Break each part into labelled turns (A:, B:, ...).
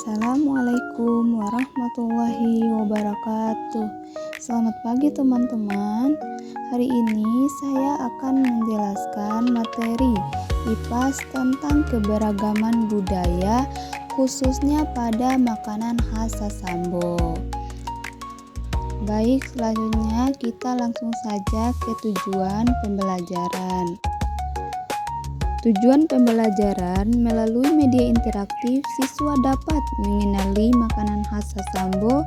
A: Assalamualaikum warahmatullahi wabarakatuh. Selamat pagi teman-teman. Hari ini saya akan menjelaskan materi IPAS tentang keberagaman budaya, khususnya pada makanan khas Sasambo. Baik, selanjutnya kita langsung saja ke tujuan pembelajaran. Tujuan pembelajaran melalui media interaktif, siswa dapat mengenali makanan khas Sasambo,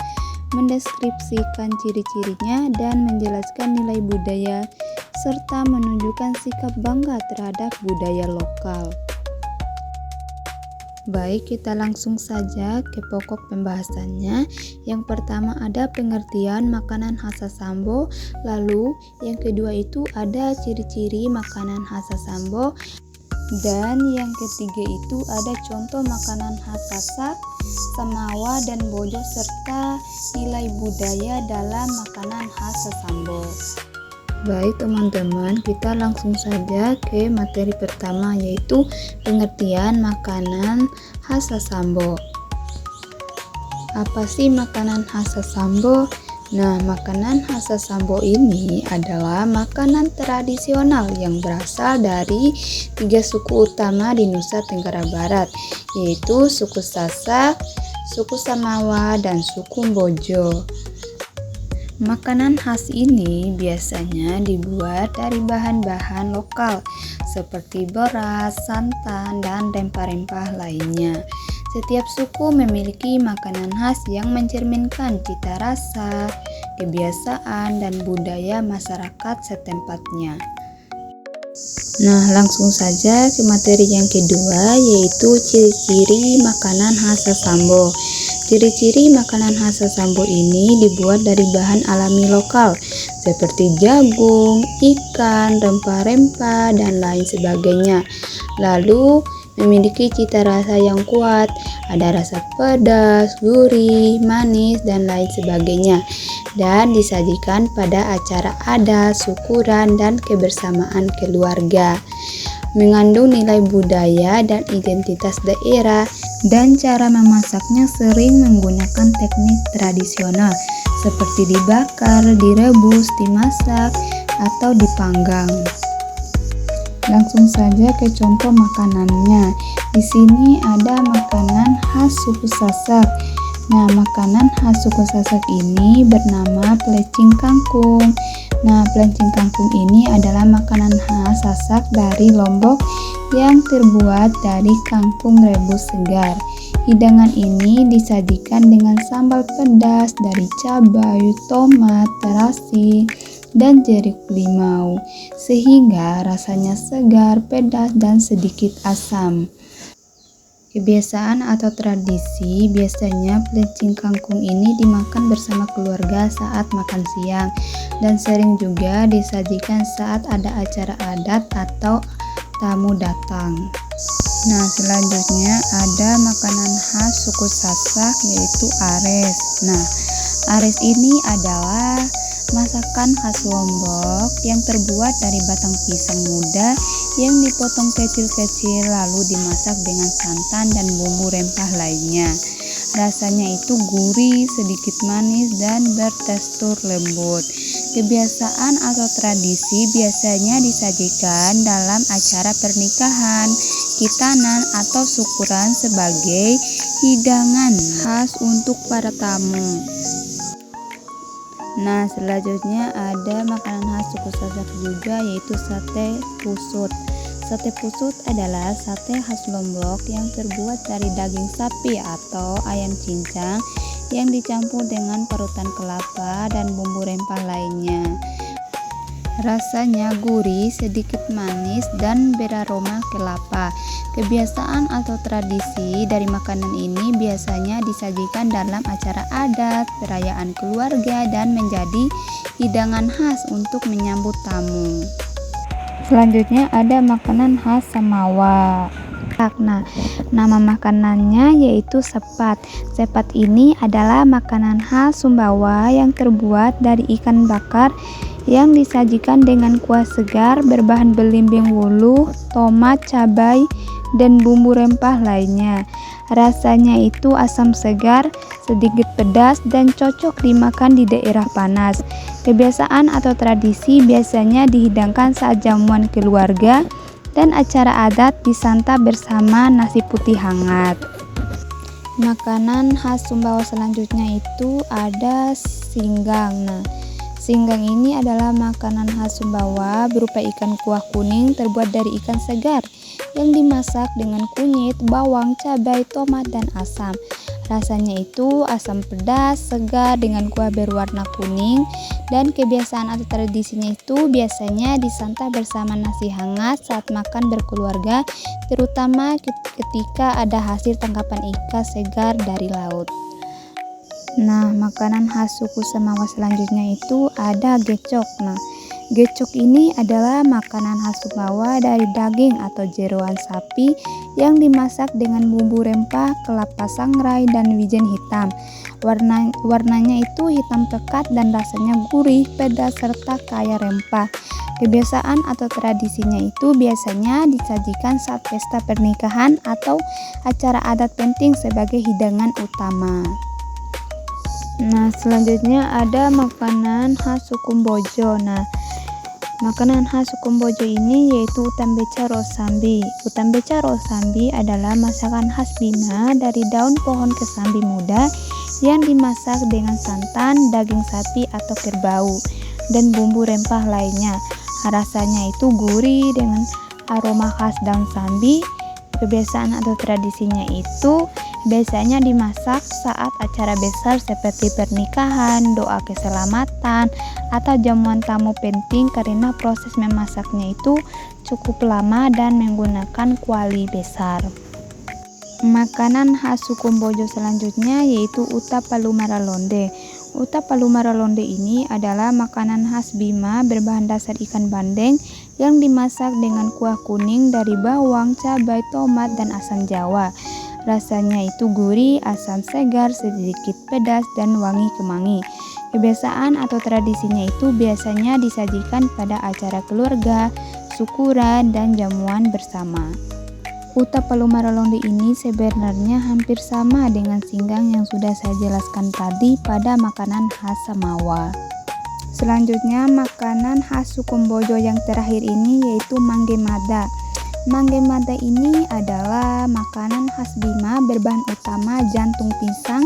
A: mendeskripsikan ciri-cirinya, dan menjelaskan nilai budaya, serta menunjukkan sikap bangga terhadap budaya lokal. Baik, kita langsung saja ke pokok pembahasannya. Yang pertama ada pengertian makanan khas Sasambo, lalu yang kedua itu ada ciri-ciri makanan khas Sasambo, dan yang ketiga itu ada contoh makanan khas Sasak, Samawa, dan Bojo serta nilai budaya dalam makanan khas Sasambo. Baik teman-teman, kita langsung saja ke materi pertama, yaitu pengertian makanan khas Sasambo. Apa sih makanan khas Sasambo? Nah, makanan khas Sasambo ini adalah makanan tradisional yang berasal dari 3 suku utama di Nusa Tenggara Barat, yaitu suku Sasak, suku Samawa, dan suku Bojo. Makanan khas ini biasanya dibuat dari bahan-bahan lokal seperti beras, santan, dan rempah-rempah lainnya. Setiap suku memiliki makanan khas yang mencerminkan cita rasa, kebiasaan, dan budaya masyarakat setempatnya. Nah, langsung saja ke materi yang kedua, yaitu ciri-ciri makanan khas Sasambo. Ciri-ciri makanan khas Sasambo ini dibuat dari bahan alami lokal seperti jagung, ikan, rempah-rempah, dan lain sebagainya. Lalu memiliki cita rasa yang kuat, ada rasa pedas, gurih, manis, dan lain sebagainya, dan disajikan pada acara adat, syukuran, dan kebersamaan keluarga. Mengandung nilai budaya dan identitas daerah, dan cara memasaknya sering menggunakan teknik tradisional seperti dibakar, direbus, dimasak, atau dipanggang. Langsung saja ke contoh makanannya. Di sini ada makanan khas suku Sasak. Nah, makanan khas suku Sasak ini bernama pelecing kangkung. Nah, pelecing kangkung ini adalah makanan khas Sasak dari Lombok yang terbuat dari kangkung rebus segar. Hidangan ini disajikan dengan sambal pedas dari cabai, tomat, terasi, dan jeruk limau, sehingga rasanya segar, pedas, dan sedikit asam. Kebiasaan atau tradisi, biasanya pelecing kangkung ini dimakan bersama keluarga saat makan siang, dan sering juga disajikan saat ada acara adat atau tamu datang. Nah, selanjutnya ada makanan khas suku Sasak, yaitu ares. Nah, ares ini adalah masakan khas Lombok yang terbuat dari batang pisang muda yang dipotong kecil-kecil lalu dimasak dengan santan dan bumbu rempah lainnya. Rasanya itu gurih, sedikit manis, dan bertekstur lembut. Kebiasaan atau tradisi biasanya disajikan dalam acara pernikahan, khitanan, atau syukuran sebagai hidangan khas untuk para tamu. Nah, selanjutnya ada makanan khas suku Sasak juga, yaitu sate pusut. Sate pusut adalah sate khas Lombok yang terbuat dari daging sapi atau ayam cincang yang dicampur dengan parutan kelapa dan bumbu rempah lainnya. Rasanya gurih, sedikit manis, dan beraroma kelapa. Kebiasaan atau tradisi dari makanan ini biasanya disajikan dalam acara adat, perayaan keluarga, dan menjadi hidangan khas untuk menyambut tamu. Selanjutnya ada makanan khas Samawa. Nah, nama makanannya yaitu sepat. Sepat ini adalah makanan khas Sumbawa yang terbuat dari ikan bakar yang disajikan dengan kuah segar berbahan belimbing wuluh, tomat, cabai, dan bumbu rempah lainnya. Rasanya itu asam segar, sedikit pedas, dan cocok dimakan di daerah panas. Kebiasaan atau tradisi biasanya dihidangkan saat jamuan keluarga dan acara adat disantap bersama nasi putih hangat. Makanan khas Sumbawa selanjutnya itu ada singgang. Singgang ini adalah makanan khas Sumbawa berupa ikan kuah kuning terbuat dari ikan segar yang dimasak dengan kunyit, bawang, cabai, tomat, dan asam. Rasanya itu asam pedas, segar dengan kuah berwarna kuning, dan kebiasaan atau tradisinya itu biasanya disantap bersama nasi hangat saat makan berkeluarga, terutama ketika ada hasil tangkapan ikan segar dari laut. Nah, makanan khas suku Semawa selanjutnya itu ada gecok. Gecok ini adalah makanan khas Sumbawa dari daging atau jeroan sapi yang dimasak dengan bumbu rempah, kelapa sangrai, dan wijen hitam. Warnanya itu hitam pekat dan rasanya gurih, pedas, serta kaya rempah. Kebiasaan atau tradisinya itu biasanya disajikan saat pesta pernikahan atau acara adat penting sebagai hidangan utama. Nah, selanjutnya ada makanan khas suku Bojo. Makanan khas suku Bojo ini yaitu utambeca rosambi. Utambeca rosambi adalah masakan khas Bima dari daun pohon kesambi muda yang dimasak dengan santan, daging sapi atau kerbau, dan bumbu rempah lainnya. Rasanya itu gurih dengan aroma khas daun sambi. Kebiasaan atau tradisinya itu biasanya dimasak saat acara besar seperti pernikahan, doa keselamatan, atau jamuan tamu penting karena proses memasaknya itu cukup lama dan menggunakan kuali besar. Makanan khas suku Bojo selanjutnya yaitu uta palumara londe. Uta palumara londe ini adalah makanan khas Bima berbahan dasar ikan bandeng yang dimasak dengan kuah kuning dari bawang, cabai, tomat, dan asam jawa. Rasanya itu gurih, asam segar, sedikit pedas, dan wangi kemangi. Kebiasaan atau tradisinya itu biasanya disajikan pada acara keluarga, syukuran, dan jamuan bersama. Uta palumara londe ini sebenarnya hampir sama dengan singgang yang sudah saya jelaskan tadi pada makanan khas Semawa. Selanjutnya makanan khas suku Bojo yang terakhir ini yaitu mangge mada. Mangge mada ini adalah makanan khas Bima berbahan utama jantung pisang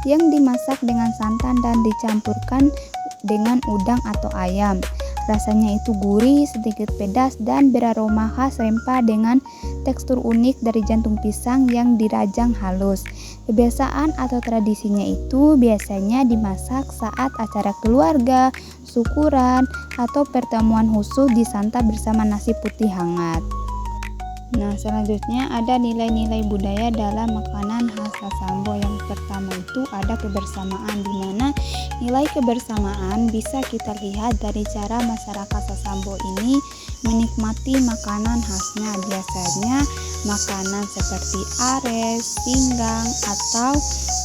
A: yang dimasak dengan santan dan dicampurkan dengan udang atau ayam. Rasanya itu gurih, sedikit pedas, dan beraroma khas rempah dengan tekstur unik dari jantung pisang yang dirajang halus. Kebiasaan atau tradisinya itu biasanya dimasak saat acara keluarga, syukuran, atau pertemuan khusus disantap bersama nasi putih hangat. Nah, selanjutnya ada nilai-nilai budaya dalam makanan khas Sasambo. Yang pertama itu ada kebersamaan, di mana nilai kebersamaan bisa kita lihat dari cara masyarakat Sasambo ini menikmati makanan khasnya. Biasanya makanan seperti ares, singgang, atau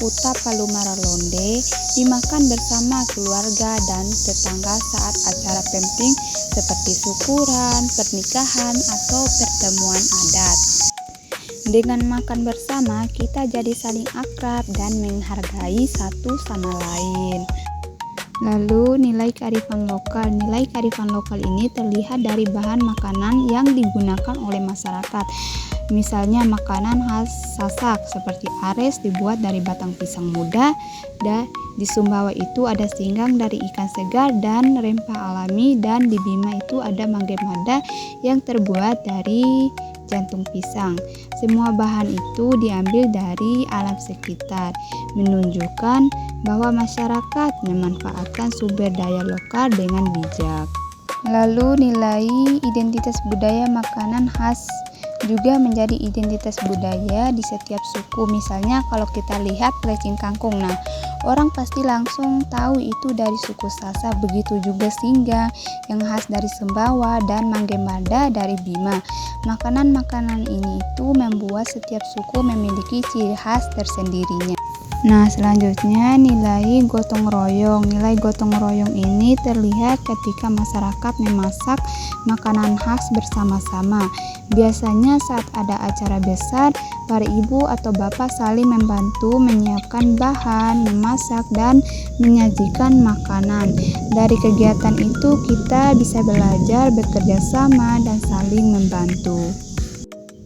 A: uta palumara londe dimakan bersama keluarga dan tetangga saat acara penting seperti syukuran, pernikahan, atau pertemuan adat. Dengan makan bersama, kita jadi saling akrab dan menghargai satu sama lain. Lalu nilai kearifan lokal. Nilai kearifan lokal ini terlihat dari bahan makanan yang digunakan oleh masyarakat. Misalnya makanan khas Sasak seperti ares dibuat dari batang pisang muda, dan di Sumbawa itu ada singgang dari ikan segar dan rempah alami, dan di Bima itu ada mangge mada yang terbuat dari jantung pisang. Semua bahan itu diambil dari alam sekitar, menunjukkan bahwa masyarakat memanfaatkan sumber daya lokal dengan bijak. Lalu nilai identitas budaya. Makanan khas juga menjadi identitas budaya di setiap suku. Misalnya kalau kita lihat plecing kangkung, orang pasti langsung tahu itu dari suku Sasak. Begitu juga singgang yang khas dari Sumbawa dan mangge mada dari Bima. Makanan-makanan ini itu membuat setiap suku memiliki ciri khas tersendirinya. Nah, selanjutnya nilai gotong royong. Nilai gotong royong ini terlihat ketika masyarakat memasak makanan khas bersama-sama. Biasanya saat ada acara besar, para ibu atau bapak saling membantu menyiapkan bahan, memasak, dan menyajikan makanan. Dari kegiatan itu kita bisa belajar bekerja sama dan saling membantu.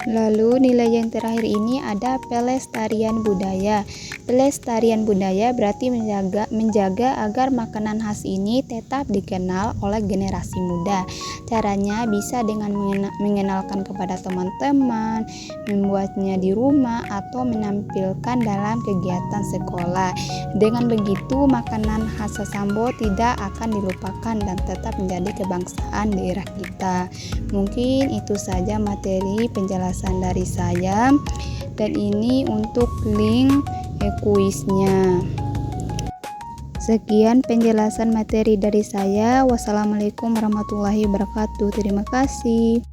A: Lalu nilai yang terakhir ini ada pelestarian budaya. Pelestarian budaya berarti menjaga agar makanan khas ini tetap dikenal oleh generasi muda. Caranya bisa dengan mengenalkan kepada teman-teman, membuatnya di rumah, atau menampilkan dalam kegiatan sekolah. Dengan begitu, makanan khas Sasambo tidak akan dilupakan dan tetap menjadi kebangsaan daerah kita. Mungkin itu saja materi penjelasan dari saya, dan ini untuk link kuisnya. Sekian penjelasan materi dari saya. Wassalamualaikum warahmatullahi wabarakatuh. Terima kasih.